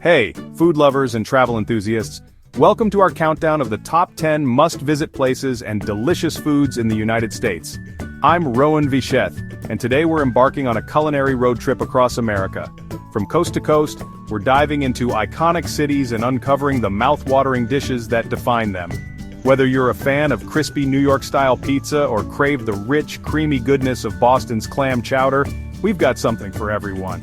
Hey, food lovers and travel enthusiasts, welcome to our countdown of the top 10 must-visit places and delicious foods in the United States. I'm Rowan Vicheth, and today we're embarking on a culinary road trip across America. From coast to coast, we're diving into iconic cities and uncovering the mouth-watering dishes that define them. Whether you're a fan of crispy New York-style pizza or crave the rich, creamy goodness of Boston's clam chowder, we've got something for everyone.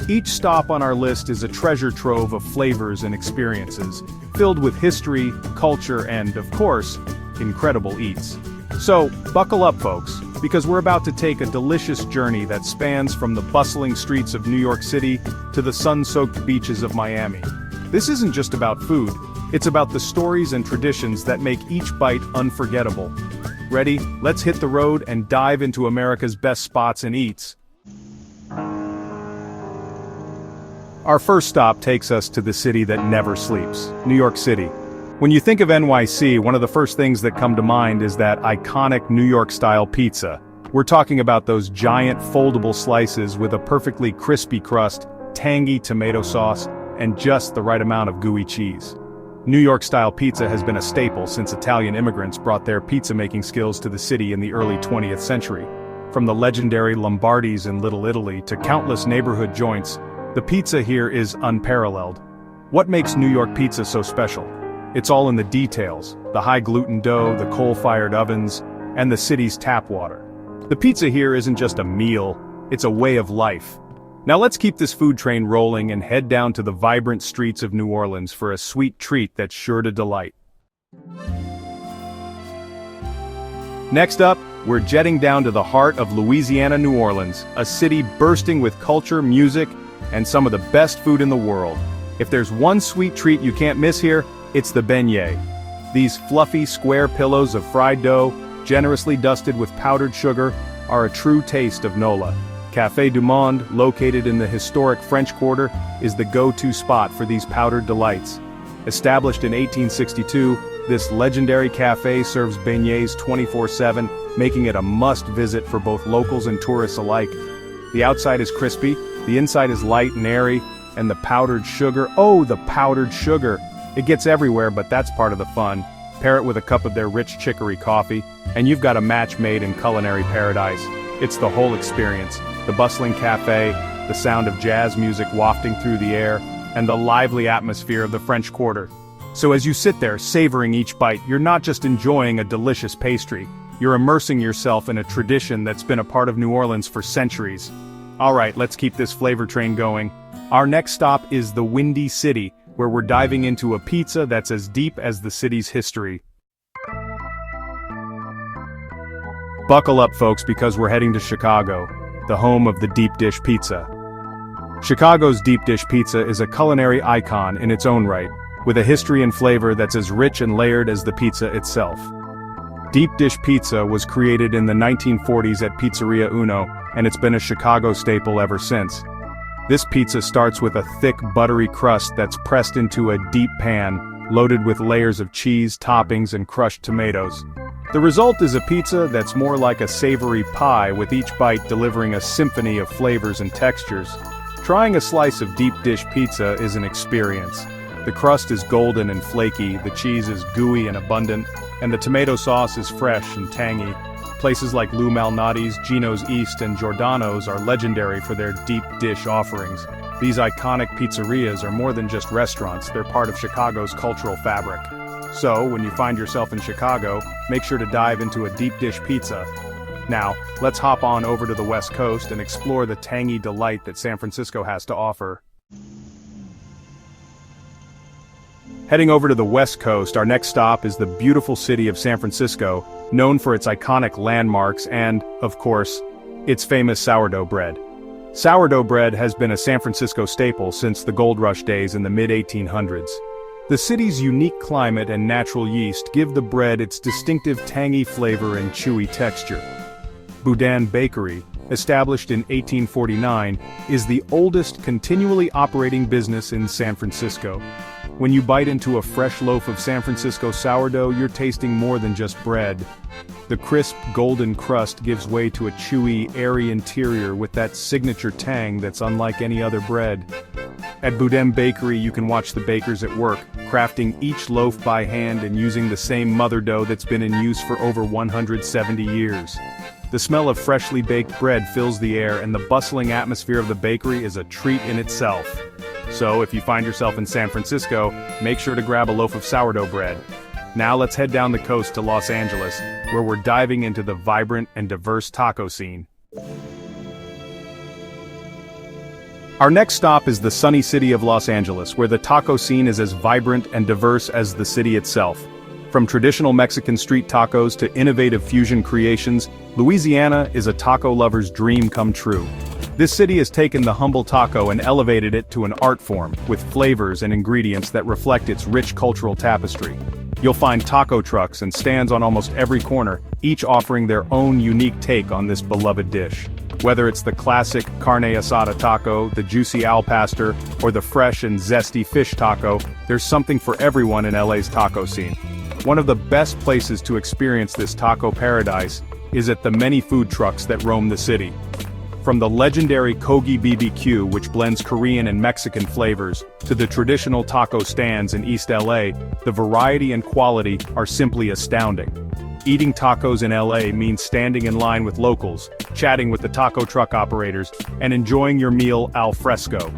Each stop on our list is a treasure trove of flavors and experiences, filled with history, culture, and, of course, incredible eats. So, buckle up folks, because we're about to take a delicious journey that spans from the bustling streets of New York City to the sun-soaked beaches of Miami. This isn't just about food, it's about the stories and traditions that make each bite unforgettable. Ready? Let's hit the road and dive into America's best spots and eats. Our first stop takes us to the city that never sleeps, New York City. When you think of NYC, one of the first things that come to mind is that iconic New York-style pizza. We're talking about those giant foldable slices with a perfectly crispy crust, tangy tomato sauce, and just the right amount of gooey cheese. New York-style pizza has been a staple since Italian immigrants brought their pizza-making skills to the city in the early 20th century. From the legendary Lombardi's in Little Italy to countless neighborhood joints, the pizza here is unparalleled. What makes New York pizza so special? It's all in the details, the high-gluten dough, the coal-fired ovens, and the city's tap water. The pizza here isn't just a meal, it's a way of life. Now let's keep this food train rolling and head down to the vibrant streets of New Orleans for a sweet treat that's sure to delight. Next up, we're jetting down to the heart of Louisiana, New Orleans, a city bursting with culture, music, and some of the best food in the world. If there's one sweet treat you can't miss here, it's the beignet. These fluffy square pillows of fried dough, generously dusted with powdered sugar, are a true taste of Nola. Café du Monde, located in the historic French Quarter, is the go-to spot for these powdered delights. Established in 1862, this legendary cafe serves beignets 24/7, making it a must-visit for both locals and tourists alike. The outside is crispy, the inside is light and airy, and the powdered sugar, oh, the powdered sugar! It gets everywhere, but that's part of the fun. Pair it with a cup of their rich chicory coffee, and you've got a match made in culinary paradise. It's the whole experience. The bustling cafe, the sound of jazz music wafting through the air, and the lively atmosphere of the French Quarter. So as you sit there, savoring each bite, you're not just enjoying a delicious pastry, you're immersing yourself in a tradition that's been a part of New Orleans for centuries. Alright, let's keep this flavor train going. Our next stop is the Windy City, where we're diving into a pizza that's as deep as the city's history. Buckle up folks, because we're heading to Chicago, the home of the deep dish pizza. Chicago's deep dish pizza is a culinary icon in its own right, with a history and flavor that's as rich and layered as the pizza itself. Deep dish pizza was created in the 1940s at Pizzeria Uno, and it's been a Chicago staple ever since. This pizza starts with a thick, buttery crust that's pressed into a deep pan, loaded with layers of cheese, toppings, and crushed tomatoes. The result is a pizza that's more like a savory pie, with each bite delivering a symphony of flavors and textures. Trying a slice of deep dish pizza is an experience. The crust is golden and flaky, the cheese is gooey and abundant, and the tomato sauce is fresh and tangy. Places like Lou Malnati's, Gino's East, and Giordano's are legendary for their deep dish offerings. These iconic pizzerias are more than just restaurants, they're part of Chicago's cultural fabric. So, when you find yourself in Chicago, make sure to dive into a deep dish pizza. Now, let's hop on over to the West Coast and explore the tangy delight that San Francisco has to offer. Heading over to the West Coast, our next stop is the beautiful city of San Francisco, known for its iconic landmarks and, of course, its famous sourdough bread. Sourdough bread has been a San Francisco staple since the gold rush days in the mid-1800s. The city's unique climate and natural yeast give the bread its distinctive tangy flavor and chewy texture. Boudin Bakery, established in 1849, is the oldest continually operating business in San Francisco. When you bite into a fresh loaf of San Francisco sourdough, you're tasting more than just bread. The crisp, golden crust gives way to a chewy, airy interior with that signature tang that's unlike any other bread. At Boudin Bakery you can watch the bakers at work, crafting each loaf by hand and using the same mother dough that's been in use for over 170 years. The smell of freshly baked bread fills the air and the bustling atmosphere of the bakery is a treat in itself. So if you find yourself in San Francisco, make sure to grab a loaf of sourdough bread. Now let's head down the coast to Los Angeles, where we're diving into the vibrant and diverse taco scene. Our next stop is the sunny city of Los Angeles, where the taco scene is as vibrant and diverse as the city itself. From traditional Mexican street tacos to innovative fusion creations, Louisiana is a taco lover's dream come true. This city has taken the humble taco and elevated it to an art form, with flavors and ingredients that reflect its rich cultural tapestry. You'll find taco trucks and stands on almost every corner, each offering their own unique take on this beloved dish. Whether it's the classic carne asada taco, the juicy al pastor, or the fresh and zesty fish taco, there's something for everyone in LA's taco scene. One of the best places to experience this taco paradise is at the many food trucks that roam the city. From the legendary Kogi BBQ, which blends Korean and Mexican flavors, to the traditional taco stands in East LA, the variety and quality are simply astounding. Eating tacos in LA means standing in line with locals, chatting with the taco truck operators, and enjoying your meal al fresco.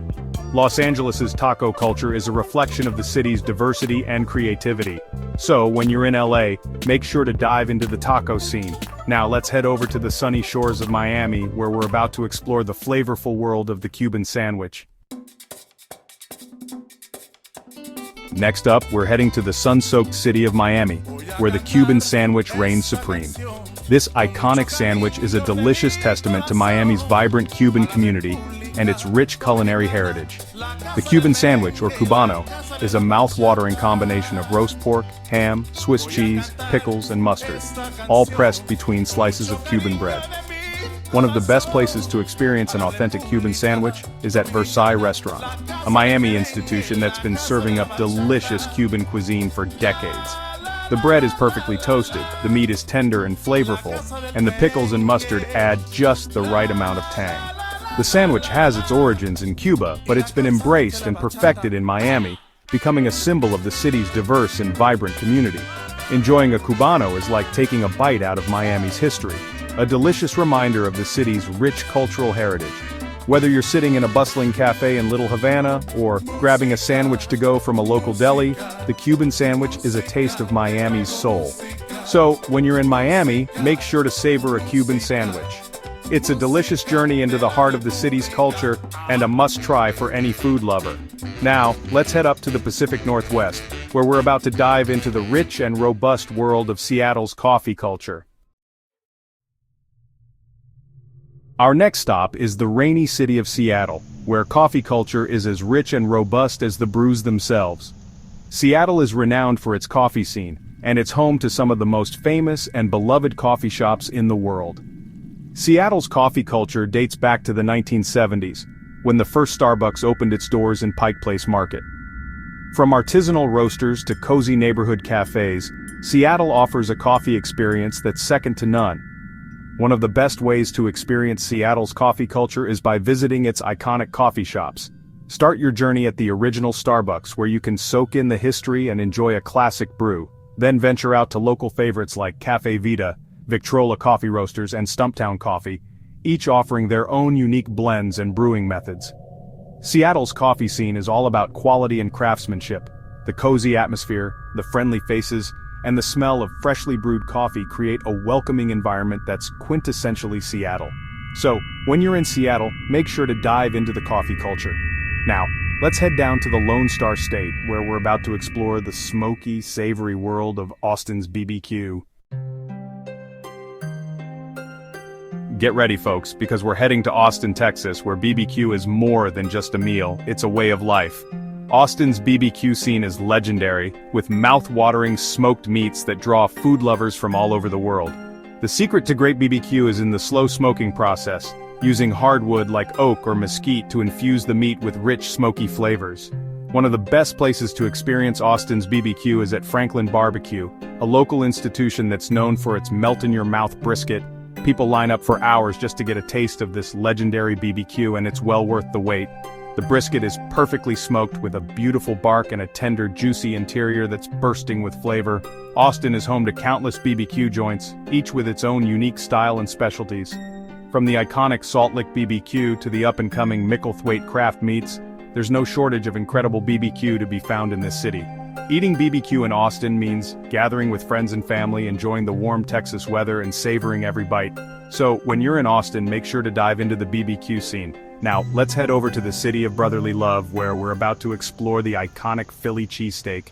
Los Angeles's taco culture is a reflection of the city's diversity and creativity. So, when you're in LA, make sure to dive into the taco scene. Now let's head over to the sunny shores of Miami, where we're about to explore the flavorful world of the Cuban sandwich. Next up, we're heading to the sun-soaked city of Miami, where the Cuban sandwich reigns supreme. This iconic sandwich is a delicious testament to Miami's vibrant Cuban community and its rich culinary heritage. The Cuban sandwich, or cubano, is a mouth-watering combination of roast pork, ham, Swiss cheese, pickles, and mustard, all pressed between slices of Cuban bread. One of the best places to experience an authentic Cuban sandwich is at Versailles Restaurant, a Miami institution that's been serving up delicious Cuban cuisine for decades. The bread is perfectly toasted, the meat is tender and flavorful, and the pickles and mustard add just the right amount of tang. The sandwich has its origins in Cuba, but it's been embraced and perfected in Miami, becoming a symbol of the city's diverse and vibrant community. Enjoying a cubano is like taking a bite out of Miami's history, a delicious reminder of the city's rich cultural heritage. Whether you're sitting in a bustling cafe in Little Havana, or grabbing a sandwich to go from a local deli, the Cuban sandwich is a taste of Miami's soul. So, when you're in Miami, make sure to savor a Cuban sandwich. It's a delicious journey into the heart of the city's culture, and a must-try for any food lover. Now, let's head up to the Pacific Northwest, where we're about to dive into the rich and robust world of Seattle's coffee culture. Our next stop is the rainy city of Seattle, where coffee culture is as rich and robust as the brews themselves. Seattle is renowned for its coffee scene, and it's home to some of the most famous and beloved coffee shops in the world. Seattle's coffee culture dates back to the 1970s, when the first Starbucks opened its doors in Pike Place Market. From artisanal roasters to cozy neighborhood cafes, Seattle offers a coffee experience that's second to none. One of the best ways to experience Seattle's coffee culture is by visiting its iconic coffee shops. Start your journey at the original Starbucks, where you can soak in the history and enjoy a classic brew. Then venture out to local favorites like Cafe Vita, Victrola Coffee Roasters, and Stumptown Coffee, each offering their own unique blends and brewing methods. Seattle's coffee scene is all about quality and craftsmanship. The cozy atmosphere, the friendly faces, and the smell of freshly brewed coffee create a welcoming environment that's quintessentially Seattle. So, when you're in Seattle, make sure to dive into the coffee culture. Now, let's head down to the Lone Star State, where we're about to explore the smoky, savory world of Austin's BBQ. Get ready, folks, because we're heading to Austin, Texas, where BBQ is more than just a meal, it's a way of life. Austin's BBQ scene is legendary, with mouth-watering smoked meats that draw food lovers from all over the world. The secret to great BBQ is in the slow smoking process, using hardwood like oak or mesquite to infuse the meat with rich, smoky flavors. One of the best places to experience Austin's BBQ is at Franklin Barbecue, a local institution that's known for its melt-in-your-mouth brisket. People line up for hours just to get a taste of this legendary BBQ, and it's well worth the wait. The brisket is perfectly smoked with a beautiful bark and a tender, juicy interior that's bursting with flavor. Austin is home to countless BBQ joints, each with its own unique style and specialties. From the iconic Salt Lick BBQ to the up-and-coming Micklethwaite craft meats, there's no shortage of incredible BBQ to be found in this city. Eating BBQ in Austin means gathering with friends and family, enjoying the warm Texas weather, and savoring every bite. So, when you're in Austin, make sure to dive into the BBQ scene. Now, let's head over to the city of brotherly love, where we're about to explore the iconic Philly cheesesteak.